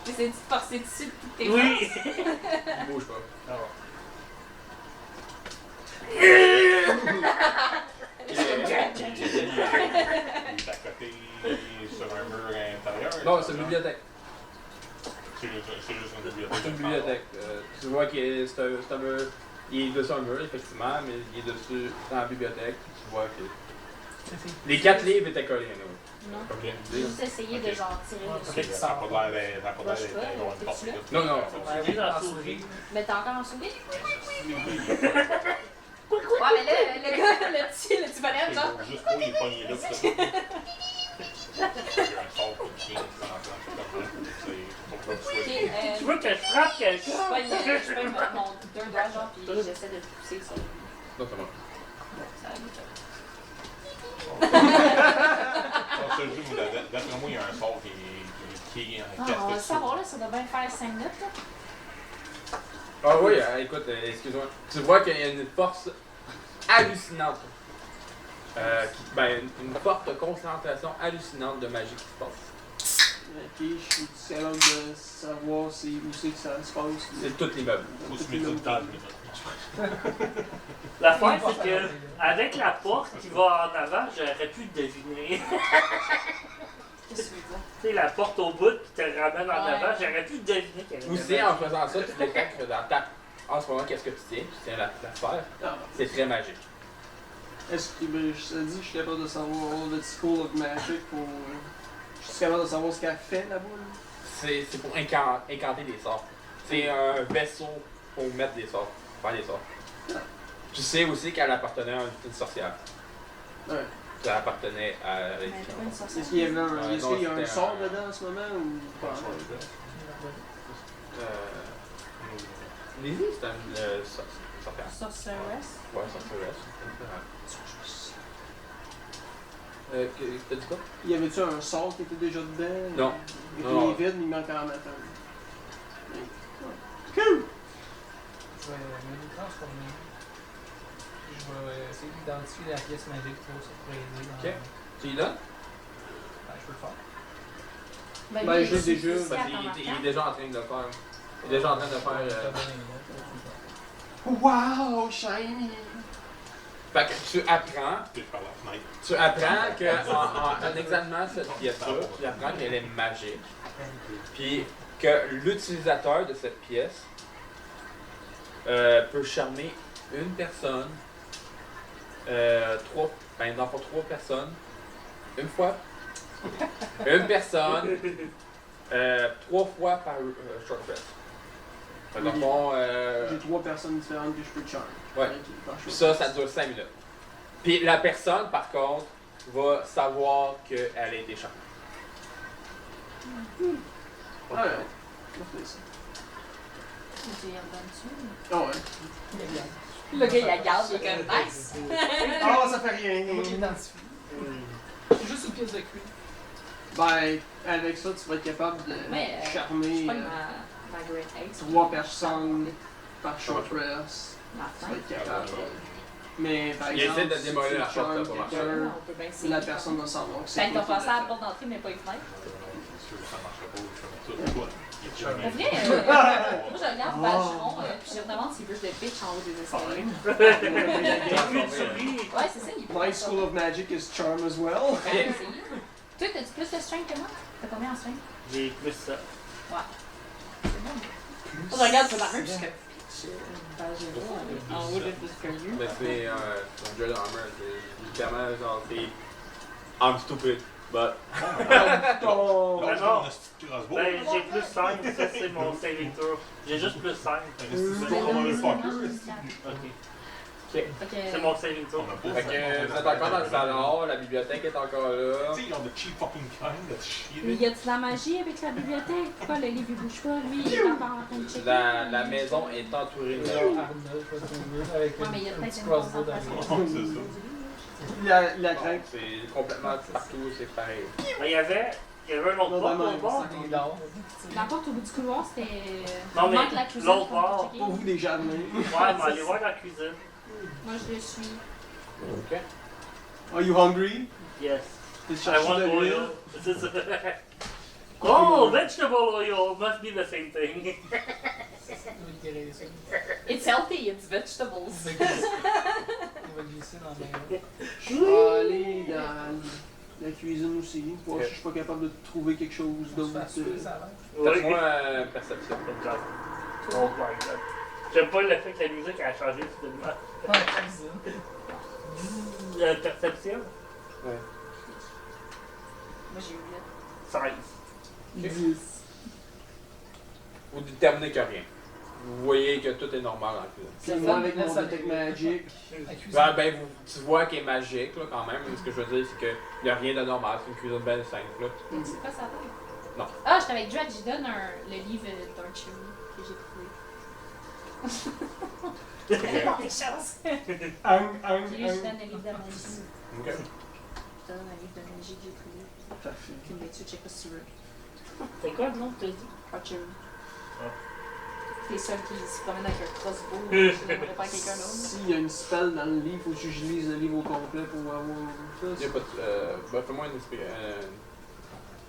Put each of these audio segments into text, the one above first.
T'essaies de te forcer dessus de toutes tes Oui! forces? Il bouge pas. Ah ouais. Il est à côté sur un mur intérieur. Non, c'est une bibliothèque. C'est juste une bibliothèque. C'est une bibliothèque. Tu vois que c'est un mur. Il est dessus un mur, effectivement, mais il est dessus dans la bibliothèque. Tu vois que. Les 4 livres étaient collés, nous. Non. Ok. J'ai juste essayé de genre tirer dessus. Ça n'a pas l'air d'être une porte. Non, non. J'ai dans la souris. Mais t'es encore en souris? Ouais, mais là, le gars, le petit bonhomme, genre. Juste pour les pogner là, c'est ça. Il y a un sort pour le chien qui Ok, Tu veux que je frappe quelqu'un? je pogne mon 2 doigts, genre, puis j'essaie de pousser sur lui. Non, c'est bon. Ça va mieux. D'après moi, il y a un sort qui est Ah, on va le savoir, là, ça doit bien faire 5 minutes, là. Ah oui, écoute, excuse-moi. Tu vois qu'il y a une force hallucinante. Une forte concentration hallucinante de magie qui se passe. Ok, je suis capable de savoir où c'est que ça se passe. C'est tout l'immeuble. Faut se mettre dans le L'affaire, c'est que avec la porte qui va en avant, j'aurais pu deviner. Qu'est-ce que tu veux dire? Tu sais, la porte au bout qui te ramène en Ouais. avant, j'aurais pu deviner qu'elle Aussi, en faisant ça, tu détectes que dans ta. En ce moment, qu'est-ce que tu tiens? Tu tiens la sphère. Ah. C'est très magique. Est-ce que je te dis que je suis capable de savoir le School of Magic pour. Je suis capable de savoir ce qu'elle fait là-bas? Là? C'est pour incanter des sorts. C'est un vaisseau pour mettre des sorts. Faire des sorts. Tu sais aussi qu'elle appartenait à une sorcière. Ouais. Ça appartenait à Mais t'as pas une sorcière. Est-ce qu'il y, avait Ouais, est-ce non, qu'il y a un c'était sort un- dedans en ce moment ou pas? Lizzie, c'est un sorcière. Sorceress. Ouais, sorceress. T'as dit quoi? Y avait-tu un sort qui était déjà dedans? Non. Il Non. est vide, mais il manque en mettre un. Cool! Je vais me transformer. Je vais essayer d'identifier la pièce magique pour ça pour aider dans... Ok. Tu y donnes? Ben, je peux le faire. Ben, lui, je l'ai il est déjà, ici à Parce ton qu'il est marquant. déjà en train de le faire. Il est déjà en train de faire. Je vais te donner une autre, tu peux le Wow, shiny! Fait que tu apprends. par la fenêtre. Tu apprends que en examinant cette pièce-là, tu apprends qu'elle est magique. Puis que l'utilisateur de cette pièce peut charmer une personne, trois personnes, une fois. Une personne, 3 fois par short rest. Fait que dans le fond, J'ai 3 personnes différentes que je peux charmer. ouais. Puis ça dure 5 minutes. Puis la personne, par contre, va savoir qu'elle a été charmée. Ouais, on fait ça. Tu y redonnes-tu? Ah ouais. Le gars, il la garde, il est comme nice. Ah, ça fait rien. Moi, j'identifie. C'est juste une pièce de cuir. Ben, avec ça, tu vas être capable de Mais, je charmer pas ma Great Axe. 3 personnes par short rest. Ma Tu vas être fin. capable. Mais par Il exemple, essaie de si démolir tu la porte, charmes ça va marcher. quelqu'un, On peut bien essayer. la personne va savoir que c'est Ben, t'as toi qui passé à la l'as porte d'entrée, mais pas les fenêtres. C'est sûr que ça marcherait pas. Je fais tout. Pour vrai, moi je regarde Vacheron, puis je me demande s'il veut que je le pitch en haut des escaliers. Ouais, c'est ça, il peut. My School of Magic is charm as well. Ouais, essayer. Toi, t'as-tu plus de strength que moi? T'as combien en strength? J'ai plus ça. Ouais. C'est bon. Moi, je regarde sur la main, puis je fais pitch une page de haut en haut de l'escalier. Mais c'est un jeu d'armor. C'est littéralement genre, c'est. I'm stupid, but. Oh. Là, non. on a ce petit crossbow. Ben, j'ai plus 5, ça c'est mon saving throw. J'ai juste plus 5. C'est ton motherfucker. Ok. Fait C'est que. mon saving throw. On a pas Fait que vous êtes encore dans le salon, la bibliothèque est encore là. Tu sais, ils ont le cheap fucking kind, le shit. Mais y a-tu de la magie avec la bibliothèque? Pourquoi le livre il bouge pas? Lui, il est encore en train de checker. La maison est entourée de Arnold, je vais trouver, avec Ouais, mais il y a un peut-être petit une crossbow concentration. derrière. C'est ça. La Non, crainte. c'est complètement partout, c'est pareil. Ben, il y avait un autre Non, bord non, au bord. Il dort. La porte au bout du couloir, c'était. Non, mais il manque la cuisine l'autre pour bord. checker. Pour vous, des jardins. Ouais, mais allez voir la cuisine. Moi, je le suis. Ok. Are you hungry? Yes. T'es I cherché want de l'huile? oil. C'est ça. Oh, vegetable oil must be the same thing. It's healthy, it's vegetables. Il va glisser dans le Je vais aller dans la cuisine aussi, voir si je suis pas capable de trouver quelque chose d'autre. Faites-moi perception. Oh my god. J'aime pas le fait que la musique a changé soudainement. Ouais, cuisine. Perception? Ouais. Moi j'ai eu 16. 10. Vous déterminez que rien. Vous voyez que tout est normal dans la cuisine. Puis moi avec mon Detect Magic, La cuisine. Ben, tu vois qu'elle est magique là, quand même. Mais ce que je veux dire, c'est qu'il n'y a rien de normal. C'est une cuisine bien simple. Là. C'est quoi ça va? Non. Ah, j'étais avec Dredd, je donne le livre d'Archery que j'ai trouvé. Des chances. Puis lui, je donne le livre de magie. Ok. Je donne un livre de magie que j'ai trouvé. parfait. Puis une lecture, check pas si tu veux. C'est quoi le nom que tu as dit? Archery. Ah. T'es seul qui se promène avec un crossbow. J'aimerais pas quelqu'un d'autre. S'il y a une spell dans le livre, faut que je lise le livre au complet pour avoir ça. Il y a pas de. Ben, fais-moi une esprit.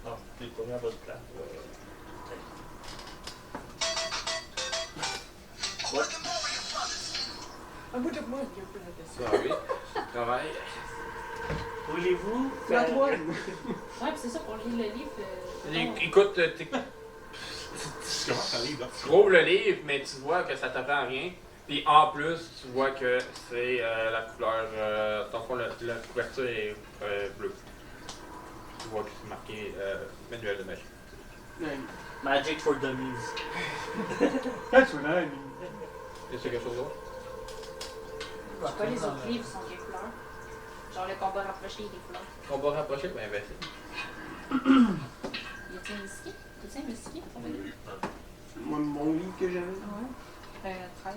Non, t'es pas mis à votre place. Un bout de moi, il y a Ça, oui. Travail. Voulez-vous C'est Antoine! Ouais, pis c'est ça, pour lire le livre. Écoute, Tu commences à lire là. tu trouves le livre, mais tu vois que ça t'apprend rien. Puis en plus, tu vois que c'est la couleur. Dans le fond, la couverture est bleue. Tu vois que c'est marqué manuel de magie. Magic for Dummies. That's what I mean. Est-ce qu'il y a quelque chose d'autre? Je sais pas, les autres livres sont des couleurs. Genre le combat rapproché des couleurs. On va rapprocher? Ben, vas-y. Y a-t-il un mystique? T'as-tu un mystique? Moi, mon livre que j'avais. Ouais. 13.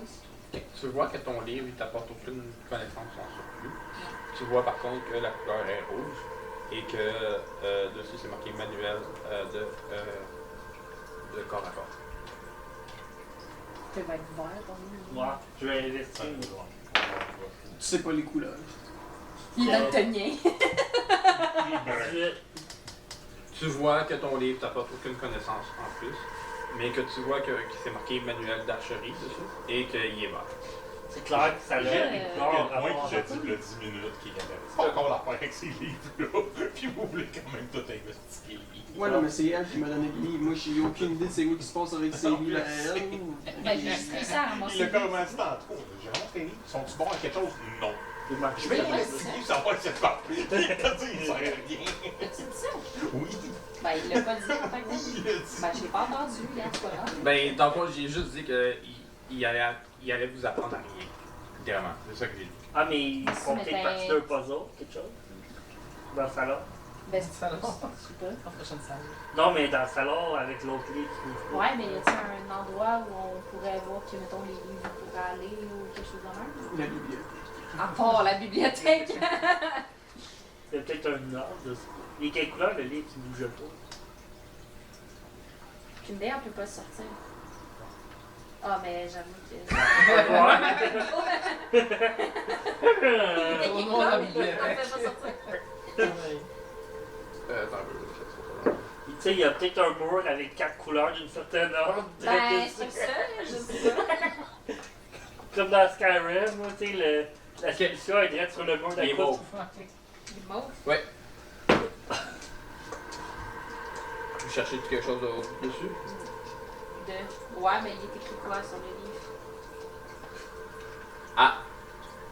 Ok. Tu vois que ton livre, il t'apporte aucune connaissance en surplus. Tu vois par contre que la couleur est rouge et que dessus c'est marqué manuel de corps à corps. Ça va être vert, ton livre. Moi, je vais investir. Tu sais pas les couleurs. Il est daltonien. Tu vois que ton livre t'apporte aucune connaissance en plus, mais que tu vois que c'est marqué manuel d'archerie dessus et qu'il est vert. C'est clair que ça lève les Il y a couleurs le à point voir. que j'ai dit le 10 minutes qui est intéressant. Pas encore l'affaire avec ces livres-là. Puis vous voulez quand même tout investiguer. Ouais, non, mais c'est elle qui m'a donné le livre. Moi, j'ai aucune idée de c'est quoi qui se passe avec ces livres à elle. Ben, j'ai juste réussi à ramasser. Il a commencé tantôt. J'ai rentré les livres. Sont-ils bons à quelque chose? Non. Je vais investiguer, savoir si c'est pas. Il t'a dit, il sert à rien. T'as-tu dit ça? Oui. Ben, il l'a pas dit en tant que tel. Oui, il a dit. Ben, je l'ai pas entendu, là, c'est pas grave. Ben, dans le fond, j'ai juste dit qu'il allait vous apprendre à rien. Littéralement, c'est ça que j'ai dit. Ah, mais ils Merci, font mais peut-être t'as- partie d'un puzzle, quelque chose. Dans le salon. Ben, C'est ça, là. je sais pas. En prochaine salle. Non, mais dans le salon avec l'autre livre. Ouais, mais y a-t-il un endroit où on pourrait voir que, mettons, les livres pourraient aller ou quelque chose de même? La bibliothèque. À part la bibliothèque! C'est peut-être un ordre. De... Il est quelle couleur le livre qui bouge pas? Puis une d'ailleurs, on peut pas sortir. Ah, mais j'avoue que. Ouais. Au nom de la bibliothèque. On peut pas sortir. Ouais. Attends un peu, Tu sais, il y a peut-être un mur avec 4 couleurs d'une certaine ordre. Ben, c'est ça, je sais pas. Comme dans Skyrim, tu sais, la solution est direct sur le mur Il est d'à beau. côté. Il est mauve. Vous cherchez quelque chose dessus? Ouais, mais il est écrit quoi sur le livre? Ah!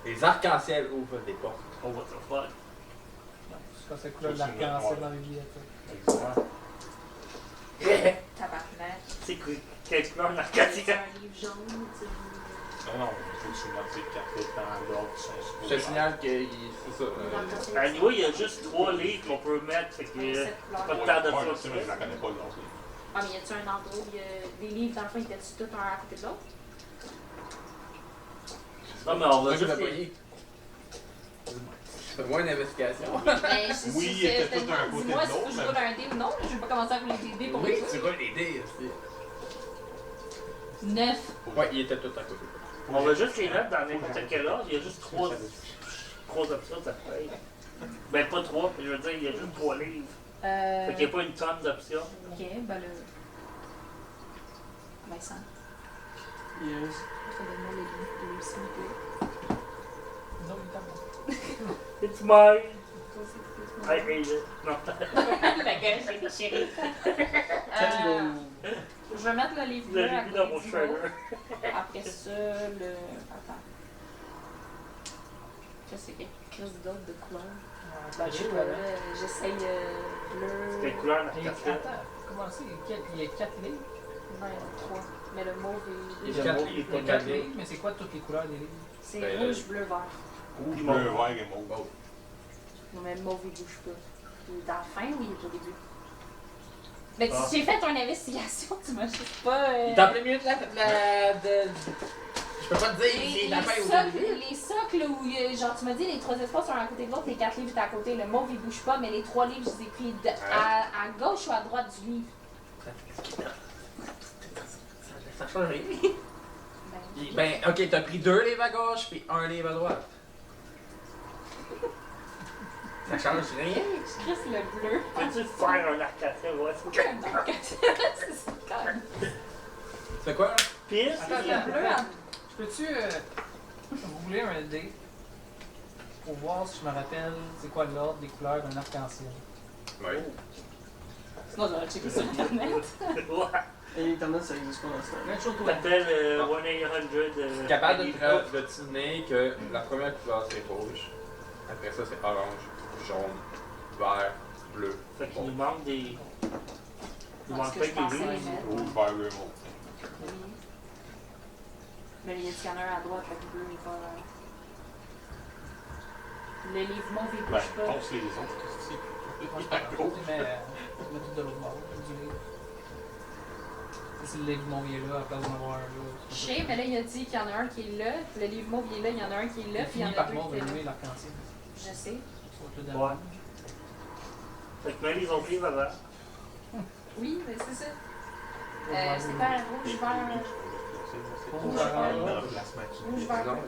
Les arcs-en-ciel ouvrent des portes. Oh, what the fuck? C'est comme ça couleur de l'arc-en-ciel dans la bibliothèque. Tabarnak. C'est quelle couleur C'est l'arc-en-ciel? un livre jaune, tu sais. Non, non, il faut que tu notes tes cartes dans l'ordre qui sont Je te supposés. signale que c'est ça. À niveau, il y a juste 3 livres qu'on peut mettre, fait que Ouais, pas cette de couleur. temps de Ouais, ça. c'est vrai, je la connais pas l'autre. Ah, mais y a-tu un endroit où il y a des livres, dans le fond, ils étaient tous un à côté de l'autre? Non, mais on va Moi, je juste l'ai les... payé. Fais-moi une investigation. Ben, Oui, il était tout un côté de Dis-moi si l'autre, je mais- roule un dé ou non, je vais pas commencer à rouler des dés pour Oui, les tu roules les dés aussi. 9. Ouais, il était tout à côté. On va juste les mettre dans n'importe quel ordre, il y a juste 3 options, ça fait. Ben, pas 3, mais je veux dire, il y a juste 3 livres. Fait qu'il n'y a pas une tonne d'options. Ok, ben le. Vincent, Yes. donne-moi les livres, s'il vous plaît. Non, évidemment. It's mine. Toi aussi, I hate it. Non. La gueule, j'ai déchiré. Je vais mettre le livre Vous bleu à l'avez mis dans mon côté du trailer. mauve. Après ça, le. Attends. Je sais qu'il y a crise d'autres de couleurs. Ben, je sais pas, là, j'essaye bleu. C'est quelle couleur la Et carte? attends, comment ça? Il y a 4 livres. Ben, 3. Mais le mauve est. Il y a quatre quatre livres. Il y a 4 livres, mais c'est quoi toutes les couleurs des livres? C'est Ben, rouge, bleu, vert. Rouge, bleu, vert et mauve. Non, mais le mauve, il bouge pas. Il est à la fin ou il est au début? Mais Ah. si j'ai fait une investigation, tu m'as juste pas. Il t'en plaît mieux de Je peux pas te dire Les, si la fin ou les socles où, genre, tu m'as dit les 3 espaces sont à côté de l'autre, les 4 livres étaient à côté. Le mauve, il bouge pas, mais les 3 livres, je les ai pris à gauche ou à droite du livre. Ça change rien. Ben, Ben, ok, t'as pris 2 livres à gauche puis 1 livre à droite. Ça change rien. je crisse le bleu. Peux-tu faire un arc à feu? Ouais, c'est C'est ça, quand même. C'est quoi? pire. Attends, Le bleu, hein. Je peux-tu vous voulez un dé pour voir si je me rappelle c'est quoi l'ordre des couleurs d'un arc-en-ciel? Oui. Sinon, j'aurais checké sur Internet. Ouais. Et Internet, ça existe pas dans ce temps. Même chose toi. T'appelles Non. 1-800. Capable de deviner que la première couleur c'est rouge. Après ça c'est orange, jaune, vert, bleu. Fait qu'il nous manque des. Il nous Parce manque que pas je des pensais livres. les mettre. Rouge, vert, bleu, mauve. Oui. Mais il y a le scanner à droite, fait que le bleu n'est pas. Le livre mauve, il Ben, bouge pas. pense les autres. qu'est-ce que c'est? Moi, je pense que mais je mets tout de l'autre bord du livre. Si le livre mauve il est là, à la place d'en avoir un là. Je sais, mais là, il a dit qu'il y en a un qui est là, puis le livre mauve, il est là, il y en a un qui est là, Il puis il y en finit a par deux mauve qui étaient anyway, là. l'arc-en-ciel. Je sais. Sur tout Ouais. Fait que même les autres livres avant. Oui, mais c'est ça. C'est pas rouge, vert. Rouge, vert. orange. Rouge, vert, bleu. Ouais,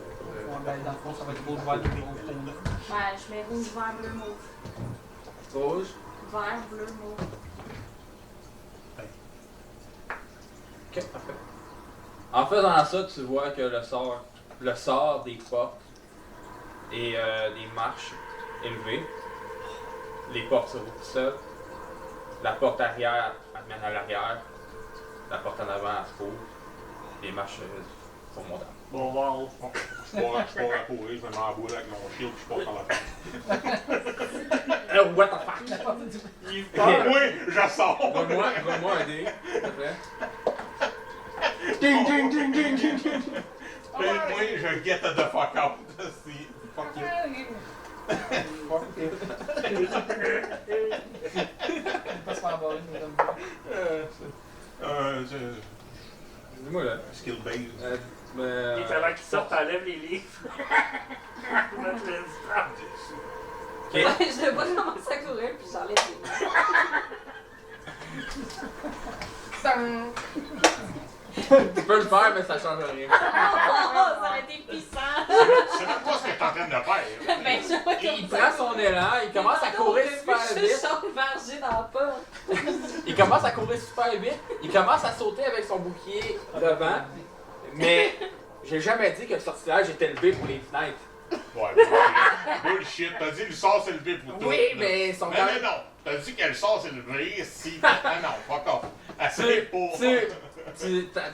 ben, dans le fond, ça va être rouge, vert, bleu, mauve, jaune. Ouais, je mets rouge, vert, bleu, mauve. Rouge. Vert, bleu, mauve. Ok, parfait. En faisant ça, tu vois que le sort des portes et des marches élevées. Les portes s'ouvrent tout seules. La porte arrière, elle mène à l'arrière. La porte en avant, elle se ouvre. Les marches sont montables. Bon, on va en haut. Je pars à courir, je me mets en boule avec mon shield, puis je passe par la fenêtre. What the fuck? Livre Ah pas. oui, je sors! Roule-moi un dé, s'il te plaît. Ding, ding, ding, ding, ding, ding. Moi, je get the fuck out. C'est fuck you. Il pas se faire aborder, mais comme ça. Dis-moi là. Skill base. Et avant qu'ils sortent, t'enlèves les livres. Pour mettre le strap. Ok. Ouais, je le vois commencer à courir, puis j'enlève les. Tu peux le faire, mais ça change rien. Oh, ça aurait été puissant! Je sais même pas ce que t'es en train de faire. Ben, je vois Il prend son élan, il commence à courir super Je vite. chante verger dans la porte. Il commence à courir super vite. Il commence à sauter avec son bouclier devant. Mais j'ai jamais dit que le sortilège était élevé pour les fenêtres. Ouais, bullshit. T'as dit le sort c'est levé pour tout. Oui, mais son Non, quand non, non. T'as dit que le sort c'est levé si. Ah non, fuck off. Assez pour.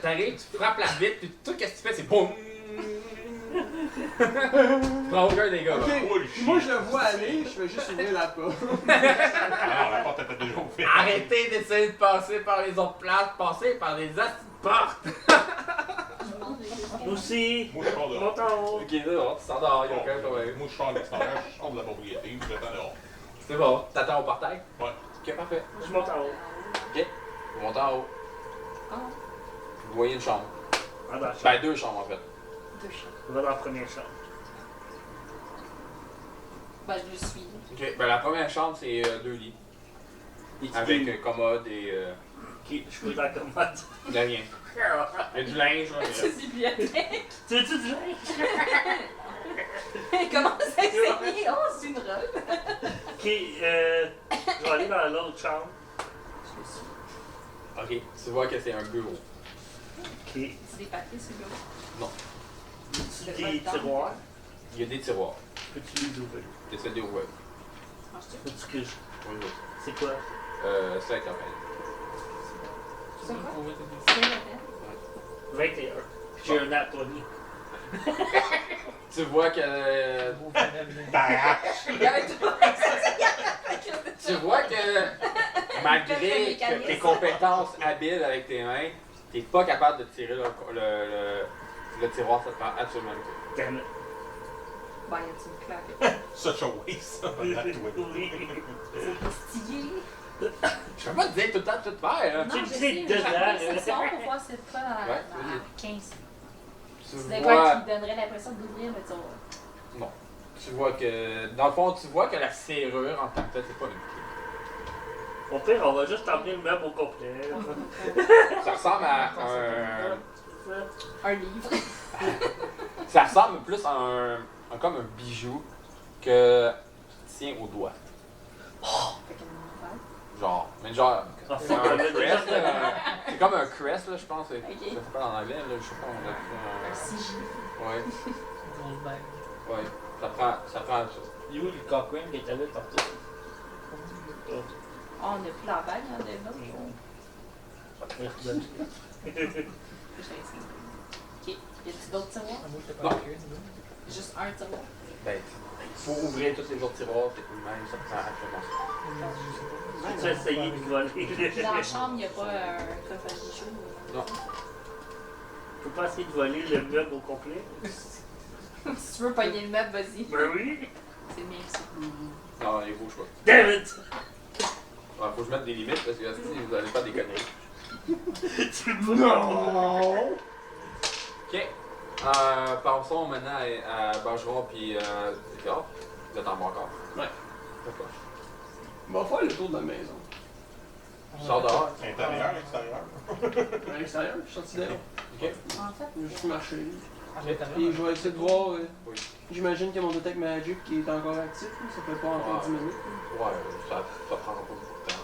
T'arrives, tu frappes la vitre, puis tout ce que tu fais, c'est boum! Tu prends aucun dégât. Ok, Bullshit. moi je le vois aller, je vais juste ouvrir la porte. Ah non, la porte était déjà ouverte. Arrêtez d'essayer de passer par les autres places, passez par les astuces portes! Nous aussi. Moi, je sors dehors. Monte en haut. Ok, d'accord, tu sors dehors, y'a aucun problème. Moi, je sors à l'extérieur, je sors de la propriété, je j'attends dehors. C'est bon, t'attends au portail? Ouais. Ok, parfait. Je monte en haut. Ok, vous montez en haut. Ah, Vous voyez une chambre. Ah, dans la chambre. Ben, deux chambres en fait. deux chats. On va dans la première chambre. Ben, je le suis. Ok, ben la première chambre, c'est deux lits. Avec commode et. Ok, je suis dans la commode. De rien. Il y a du linge, là. C'est bibliothèque. Tu veux-tu du linge? Comment ça essayer? Oh, c'est une robe. je vais aller dans l'autre chambre. Ok, tu vois que c'est un bureau. Ok. C'est des papiers, c'est là. Tu des tiroirs. Il y a des tiroirs. Peux-tu les ouvrir? Tu essaies de les ouvrir. Faut-tu que je... Oui, oui. C'est quoi? C'est la campagne. C'est quoi? Pour être C'est le 21. J'ai un nat 20. Tu vois que. beau panel. Tu vois que malgré que tes compétences habiles avec tes mains, t'es pas capable de tirer le tiroir, ça te prend absolument tout. Damn it. Ben, y a-tu une claque? Such a waste. Oui. C'est stylé. Je peux pas te dire tout le temps de tout faire, hein. Non, Tu je sais, sais, mais dedans, j'ai là. appris ce soir pour voir c'est quoi dans la Ouais, dans la 15. Tu C'est quoi vois, qui me donnerait l'impression d'ouvrir le tiroir? tu vois que. Dans le fond, tu vois que la serrure en tant que telle, c'est pas une clé. Au pire, on va juste emmener le meuble au complet. Ça ressemble à un. Un livre. Ça ressemble plus à comme un bijou que tu tiens au doigt. Fait qu'elle me fait. Genre, mais genre. Ah, C'est fuck, un on a déjà crest, là. C'est comme un crest, là, je pense. Ça Ok. s'appelle en anglais, là. Je sais pas, on a Un sigil. Ouais, Grosse bague. ouais. Ça prend ça. Il est où le coquin qui était là tantôt? Oh, on a plus la bague, hein, de l'autre. Je t'ai essayé. Ok. Y a-tu d'autres tiroirs? Ah, moi, j'étais Non. pas curieux, dis-donc. Juste un tiroir. Ben, pour ouvrir tous les autres tiroirs, c'est même, ça prend absolument ça. Tu as essayé de voler. Dans la chambre, y a pas un coffre à bijoux. Non. Tu peux pas essayer de voler le meuble au complet? Si tu veux pogner le meuble, vas-y. Ben oui! C'est bien ça. Non, il bouge pas. Damn it! Ouais, faut que je mette des limites parce que si vous allez pas des conneries. Tu peux pas. Ok. Passons maintenant à Bergeron puis Edgar. Vous êtes en bas encore. Ouais. D'accord. On va faire le tour de la maison. Je sors dehors. Intérieur, extérieur. À l'extérieur, je suis sorti dehors. Ok. En fait, Je vais juste marcher. À l'intérieur. Et je vais essayer de voir. Oui. J'imagine que mon Detect Magic qui est encore actif. Là. Ça fait pas encore 10 minutes. Ouais, ça prendra pas beaucoup de temps.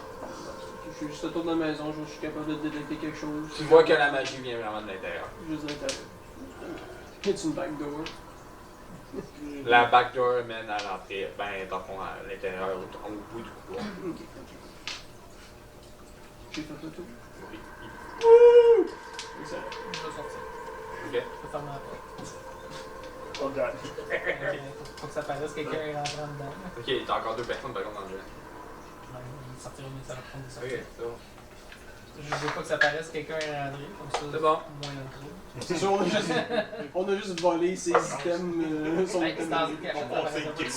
Je suis juste autour de la maison, je suis capable de détecter quelque chose. Tu vois que la magie vient vraiment de l'intérieur. Juste de l'intérieur. C'est une backdoor. La backdoor mène à l'entrée, ben, dans le fond, à l'intérieur, au bout du couloir. Ok. J'ai fait le tour. Oui. Excellent. Je vais sortir. Ok. Je peux fermer la porte. Oh god. Faut que ça paraisse quelqu'un est rentré dedans. Ok, il y a encore deux personnes par contre dans le jeu. Ouais, il sortira, mais ça va prendre des Ok, sorties. c'est bon. Je veux pas que ça paraisse quelqu'un est rentré, comme ça. C'est bon. Moins dans le trou. C'est sûr, on a juste volé ses items. Son Ouais, c'est dans item. une cachette, On ça sait paraît qu'il pas.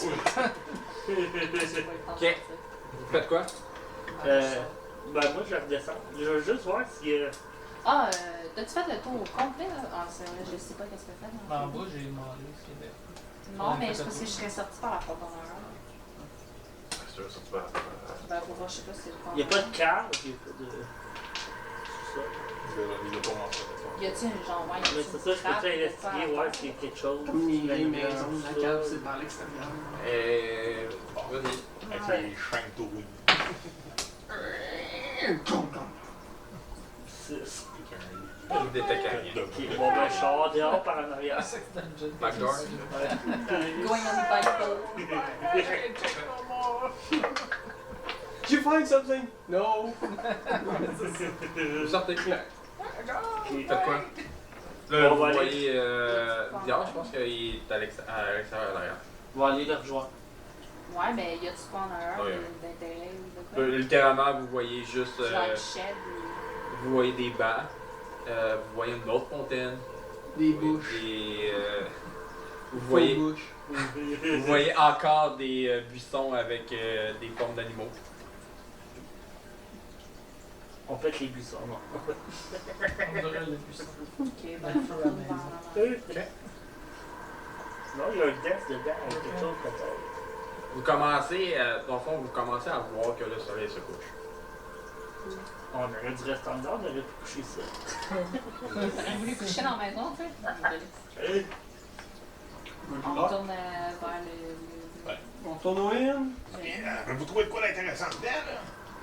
Ok. Vous faites quoi? Ben moi je redescends. Je veux juste voir si... Ah, t'as-tu fait le tour au complet? Là? Ah, c'est vrai, je sais pas qu'est-ce que t'as fait. En bas, j'ai demandé ce qu'il y avait. Non, mais je pense que je serais sortie par la porte en arrière. C'est sûr, ça tu vas. Ben, pour voir, je sais pas si c'est le Il n'y a pas de cave, il n'y a pas de... C'est ça. Il va pas mentionner ça. Y a-tu une genre, ouais, y a-tu Mais c'est ça, je peux trappe investiguer, pour faire voir affaire? s'il y a quelque chose. Comme les La lumière, maisons, la tout cave, ça. c'est par l'extérieur. Vas-y. Avec les shrine to win. Six. Vous détectez rien. Ok, bon ben je sors dehors par en arrière. C'est dungeon. Backdoor. Going on the bike Did you find something? No. Vous sortez. Vous Ok. faites quoi? Là, On vous va aller. voyez Dior, je pense qu'il est à l'extérieur derrière. On va aller le rejoindre. Ouais, mais y a-tu pas en arrière Ouais. d'intérêt ou de quoi? Littéralement, vous voyez juste. Genre une shed ou... Vous voyez des bancs. Vous voyez une autre fontaine. Des vous bouches. voyez vous Faux voyez, bouches. vous voyez encore des buissons avec des formes d'animaux. On pète les buissons, non. On dirait le buisson. Ok, ben, faut retourner vers la main. Non, il y a un death dedans avec quelque chose comme ça. Vous commencez, dans le fond, vous commencez à voir que le soleil se couche. On aurait dû rester en dedans, on aurait pu coucher ici. T'aurais voulu coucher dans la maison, tu sais? On retourne vers le... On retourne au in. Avez-vous trouvé de quoi d'intéressant dedans,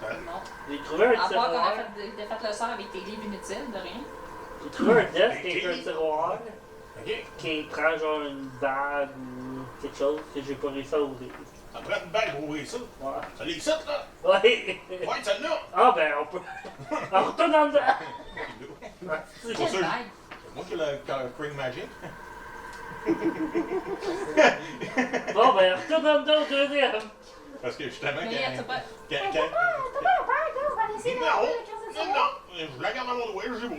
là? Non. J'ai trouvé un À part qu'on a tiroir. fait le sort avec tes livres inutiles, de rien. J'ai trouvé un desk avec un tiroir OK. qui prend genre une bague ou quelque chose que j'ai pas réussi à ouvrir. Ça prend une bague pour ouvrir ça. Ouais. Ça les saute, là? Ouais. Ouais, celle-là! Ah ben on peut. On retourne dans le dedans. Quelle Pour ça, bague! C'est moi qui ai le Crane Magic. Bon ben on retourne dans le dedans au deuxième. Parce que justement, Mais t'as pas. quand- T'as pas un bague, on va laisser Non, le non, casier. non, je la garde dans mon doigt, j'ai beau.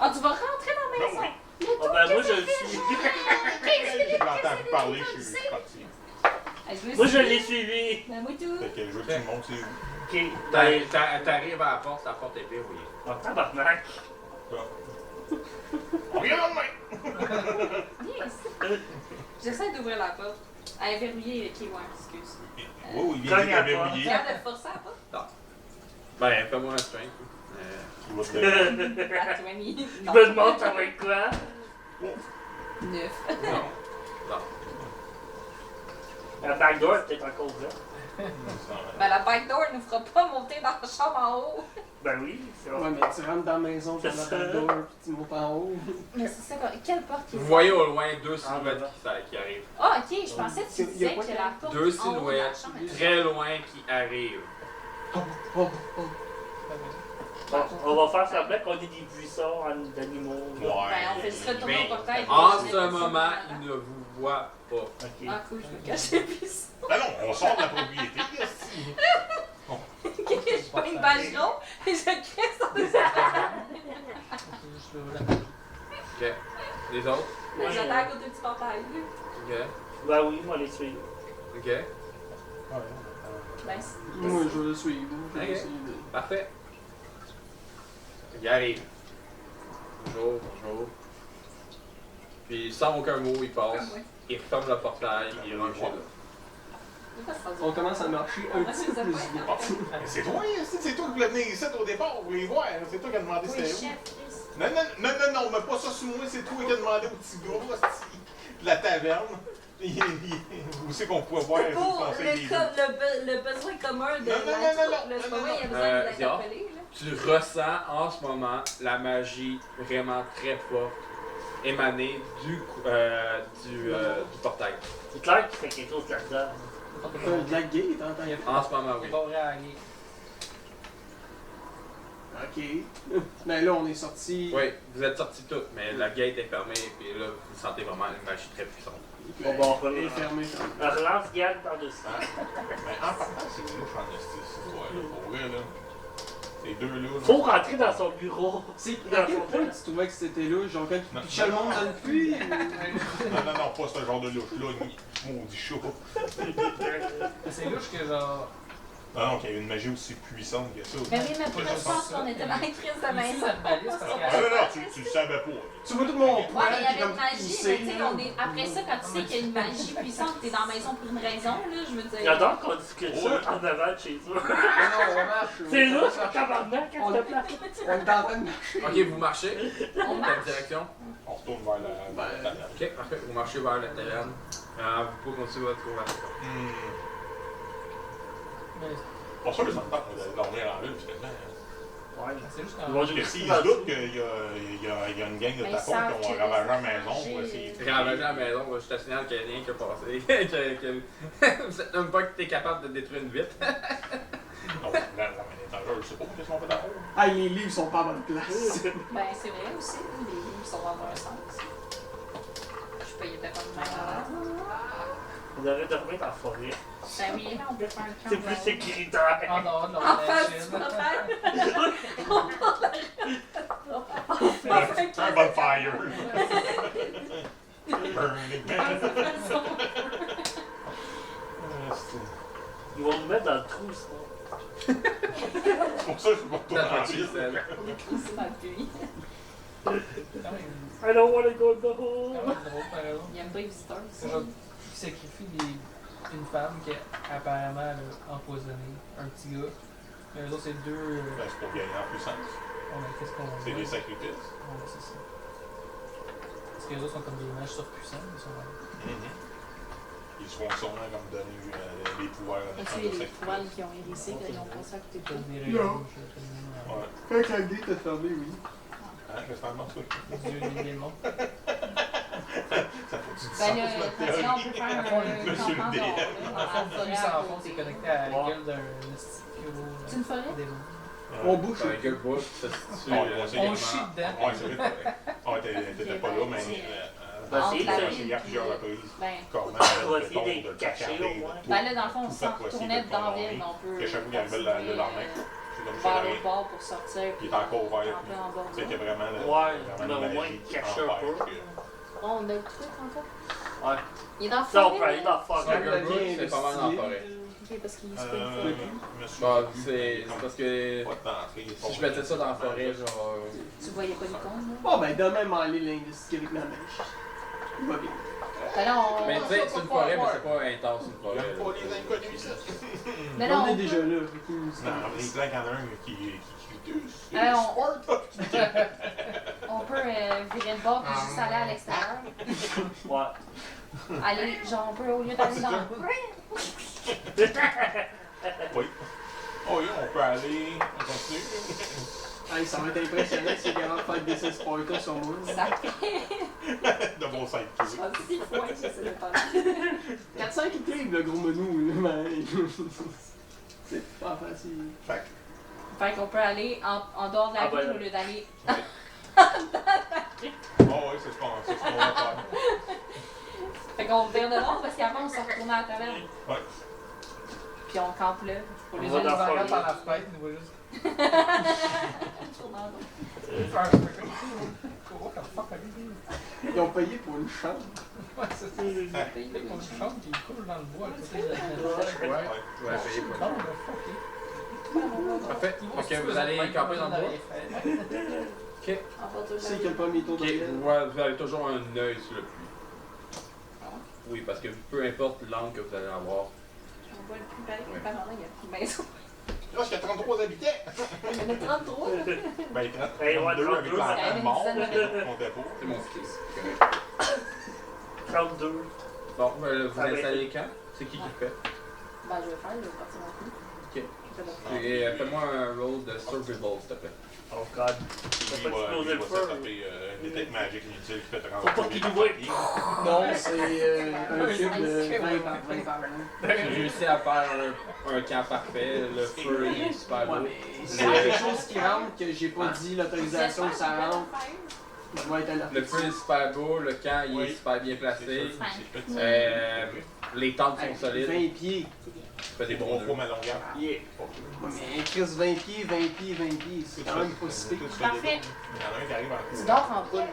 Ah, tu vas rentrer dans la Ben maison! oui. Le Ah tour ben moi que je j'ai le fait, suis. j'ai 15 Je minutes l'ai de entendu parler, je casier, suis parti. Hey, Moi je l'ai suivi. Ben, moi tout. Fait que je veux que tu me montres c'est où. Ok. Ben. T'arrives à la porte est verrouillée. Oh tabarnak. On vient dans le main! Yes. J'essaie d'ouvrir la porte. Elle est verrouillée, ok, ouais, excuse. Oui, oui, il vient de la verrouiller. Regarde de forcer la porte. Ben, fais-moi un strength. Il va te Je le- À 20. me demande ça va être quoi. 9. Non. Non. La backdoor est peut-être encore ouverte. Ben, la backdoor ne fera pas monter dans la chambre en haut. Ben oui, c'est Ouais, vrai. mais tu rentres dans la maison, tu C'est la ça. backdoor, puis tu montes en haut. Mais c'est ça, quelle porte qui est Vous voyez au loin deux silhouettes Ah, qui arrivent. Ah, ok, je pensais que tu Il y a disais quoi que la porte Deux en haut de la silhouettes chambre était- très loin qui arrivent. Oh, oh. Bon, on va faire semblant qu'on est des buissons d'animaux. Ben, on fait se retourner au portail. En ce moment, ils ne vous voient pas. Ok. Ah, cool, je me cache les buissons. Ben non, on sort de la propriété. Ok, je prends une bâche d'eau et je crée sur des affaires. Juste le Ok. Les autres? J'attends à côté du portail. Ok. Ben oui, moi les suivre. Ok. Ben, Moi, je vais le suivre. Je vais Ok. le suivre. Parfait. Il arrive. Bonjour, bonjour. Puis sans aucun mot, il passe. Il referme le portail, il rentre chez eux. On commence à marcher un petit peu plus vite. Mais c'est toi, c'est toi qui voulais venir ici au départ pour les voir. C'est toi qui as demandé Oui, c'était où. chef, Chris. Non, mais pas ça sur moi, c'est toi qui as demandé au petit gars hostie, de la taverne. Où c'est qu'on pouvait voir le Pour conseil des deux. le besoin commun de Non, non, la non, troupe, non, le non, moment, non, il y a besoin de Zia. l'interpeller, là. Tu ressens en ce moment la magie vraiment très forte émanée du portail. C'est clair qu'il fait quelque chose là-dedans. De la gate, t'entends? En ce moment, C'est oui. pas vrai à aller. Ok. Mais là, on est sorti. Oui, vous êtes sortis toutes, mais la gate est fermée, puis là, vous sentez vraiment une magie très puissante. Bon, bon, on Elle est relance. fermée. Relance Gag par-dessus. Mais en partant, c'est louche en esti, cette histoire-là. Pour vrai, là. Ces deux-là. là. Faut rentrer dans son bureau. C'est à quel point tu trouvais que c'était louche? Genre quand tu pitchais le monde dans le puits? Non, pas ce genre de louche-là, ni maudit chat. Mais c'est louche que genre. Non, qu'il y ait une magie aussi puissante que ça. Mais oui, mais pour je pense qu'on était dans la crise de C'est maison. cette balise parce Non, qu'elle. tu le savais pas. Tu vois tout mon Ouais, poil mais il y qui est avait comme une magie, poussé, mais tu sais, là. on est... après ça, quand tu sais qu'il y a une magie puissante, t'es dans la maison pour une raison, là, je veux dire. J'adore qu'on discute ça en avant de chez eux. Non, on marche. C'est on louche, marche. tabarnak, On qu'est-ce que t'as on est en train de marcher. Ok, vous marchez. On Quelle marche. direction? On retourne vers la taverne. Ok, parfait. Vous marchez vers la taverne. Vous pouvez continuer votre conversation. Mais Pas sûr que ça me tente de dormir en ville, finalement. Ouais. c'est juste Ils qu'en. vont Parce que juste s'ils se doutent qu'il y a une gang de Mais tapons ils savent qui ont que ravagé la la maison magie pour essayer de... Ravager à la maison, je te signale qu'il n'y a rien qui a passé. Vous êtes même pas que t'es capable de détruire une vitre. Non, la étagère, je sais pas qu'est-ce qu'on fait d'abord. Ah, les livres sont pas à bonne place. Ben, c'est vrai aussi, les livres sont dans un sens. Je payais pas comme même avant. On devrait dormir dans la forêt. Ben oui, mais on peut faire un camp. C'est plus sécuritaire. En dehors de En la face du machine. portail. Un bonfire! Burning man! Ils vont nous mettre dans le trou, sinon. C'est pour ça que je vais retourner en ville. On est crissé dans le puits. C'est quand même I don't wanna go in the hole. drôle, par exemple. Il aime pas les visiteurs. C'est genre, qui sacrifie une femme qui a apparemment elle a empoisonné un petit gars. Mais eux autres, c'est deux. Ben, c'est pour gagner en puissance. On a qu'est-ce qu'on C'est des sacrifices. Ouais, c'est ça. Parce que les autres sont comme des mages surpuissants. Ils sont. Ils seront sûrement comme donner des pouvoirs à As-tu les toiles qui ont hérissé, qu'ils ont passé à côté de toi? Des Non. rouges, Ouais. Quand la gate est fermée, oui. Hein, qu'est-ce que t'en penses, toi? des yeux des démons. Ça faut-tu Ben là, attention, on peut faire un Monsieur campement le dehors, DM. là, En dans la fond, forêt lui, à sans fond, côté. c'est connecté à la gueule d'un pyro. C'est une forêt? Démon. On bouge. Avec le bois, ça se situe. Ouais, On chie dedans. Ouais, c'est vrai. Ouais, t'étais pas là, mais. Entre la il y a ville plusieurs puis, reprises. Ben, Comment On va essayer de les cacher au moins. ben là, dans le fond, on Tout s'en fait pour essayer retournait de dans la pas ville, mais on peut. Que chaque fois qu'il arrivait le lendemain, c'est comme Vers ça. l'autre bord pour sortir. Il est encore ouvert. En plein en bord. Tu sais qu'il y a vraiment Ouais, vraiment mais au de moins magie qui cacher un empêche peu. que- Oh, on a le truc encore? Ouais. Il est dans la Ça, on peut forêt. aller dans la forêt. Sugarwood, c'est pas mal dans la forêt. Ok, parce qu'il se je peut me suis- Bah, c'est parce que Pas d'entrée, si je mettais ça dans la forêt, genre. Tu voyais pas l'icône, là? Bon, ben, demain, m'aller l'investiguer avec ma mèche. Il va bien. Ben là, on. Mais tu sais, c'est une forêt, mais c'est pas intense une Il y forêt. a pas les inconnus, ça. Mais là, On on est déjà peut. là. fait qu'il nous- Non, les plans qu'il y en a un qui On peut virer de bord et juste aller à l'extérieur. Ouais. Aller, genre, on peut, au lieu d'aller dans le. Oui. Oh oui, on peut aller. On continue. Hey, ça va être impressionnant si c'est capable de faire des 6 pointers sur moi. Ça De mon sidekick. fait 6 fois que j'essaie de faire. 400 qui clivent, le gros menou, là, mais. C'est pas facile. Fait Fait qu'on peut aller en dehors de la Ah, ben ville là. au lieu d'aller. que- oh oui, c'est ce qu'on va faire. Fait qu'on vire de bord parce qu'avant on se retournait à la taverne. Ouais. Puis on campe là. Pour On les va autres, dans ils la regardent forêt. par la fenêtre, ils voient juste. Tournant. Faire un truc comme ça. What the fuck are you doing? Ils ont payé pour une chambre. Ouais, c'est ça. Ils font une chambre qui coule dans le bois à côté de la. Ouais, tu vas payer pour Non, ça. mais fuck it. Parfait. Ok, vous allez camper dans le bois. Ok. En bas de la C'est ville. qu'il y a le premier tour Ok, de ville. vous avez toujours un œil sur le puits. Oui, parce que peu importe l'angle que vous allez avoir. On voit le plus pareil que le parent, il y a plus de maison. Là, il y a 33 habitants. Il y en a 33. Ben, il y a Hey, ouais, 32 avec 32, l'enfant c'est quand même mort. une dizaine de On dépôt. C'est mon fils. 32. Bon, vous Ça va installez quand? C'est qui le fait? Ben, je vais faire, je vais partir mon coup. Ok. Et fais-moi un roll de survival, s'il te plaît. Oh god. Lui, Faut pas exploser il le va feu. s'attraper des techs magiques inutiles qui fait 30 Faut pas qu'il nous voie. Non, c'est un cube de 20 par 20 par 20. J'ai réussi à faire un camp parfait, le feu est super Ouais, beau. mais s'il y a quelque chose qui rentre que j'ai pas dit l'autorisation que ça rentre, je vais être alerte. Le feu est super beau, le camp il est Oui. super bien placé. C'est petit. Les tentes sont solides, 20 pieds. tu fais des Des bons gros nœuds. fois ma longueur. Yeah. Ouais, mais Chris, 20 pieds, 20 pieds, 20 pieds, c'est quand même pas si pire. Parfait. Il y en a un qui arrive en Tu cours. dors en boule.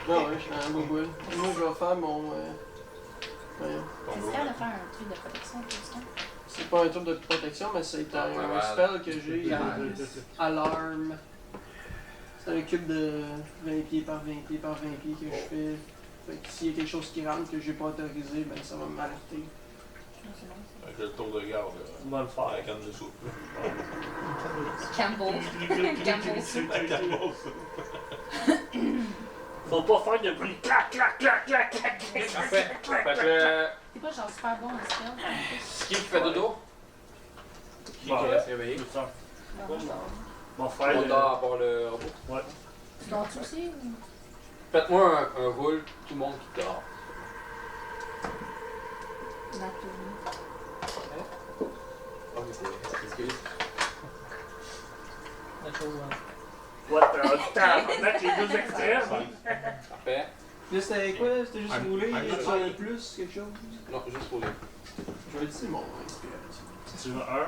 Non, ouais, je suis un beau boule. Moi, je vais faire mon. Ouais. T'es capable de faire un truc de protection pour ça? C'est pas un truc de protection, mais c'est un Ouais, spell que j'ai. Alarme. C'est un cube de 20 pieds par 20 pieds par 20 pieds que je fais. Fait que s'il y a quelque chose qui rentre que j'ai pas autorisé, ben ça va m'alerter. Avec le tour de garde, On va le la faire. canne de soupe. Campbell. Campbell soup. La canne de soupe. Faut pas faire de bruit. Clac, clac, clac, clac, clac, clac. Parfait. Fait que, T'es pas genre super bon en spell? qui fait dodo? Qui Bon. reste réveillé? C'est ça. Non, je dors. Mon On frère. dort à part le robot. Tu dors-tu aussi? ou? Faites-moi un roule, tout le monde qui dort. Naturally. Oh, mais excuse. What the tabarnak, les deux extrêmes. Parfait. Là, c'était quoi? C'était juste roulé? Y a-tu un plus, quelque chose? Non, juste rouler. Je vais dire mon inspiration. Tu veux un?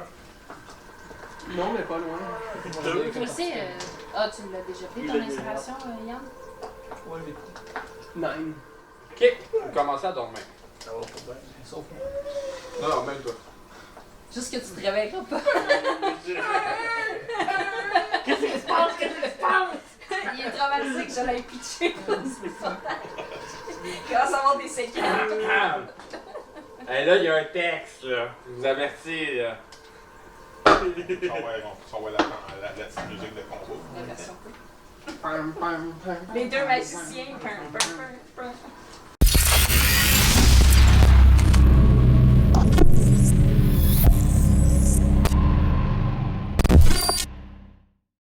Non, mais pas loin. Toi aussi, ah, tu l'as déjà pris ton inspiration, Yann? Ouais, mais 9. Ok, vous commencez à dormir. Ça va pas bien. sauf moi. Non, non, même toi. Juste que tu te réveilleras pas. Qu'est-ce qui se passe? Qu'est-ce qui se passe? Il est traumatisé que je l'ai pitché. Il commence à avoir des séquelles. Et là, il y a un texte, là. Je vous avertis, là. Ça va la petite musique de combat. La version peu. Pam, pam, pam. Les deux magiciens.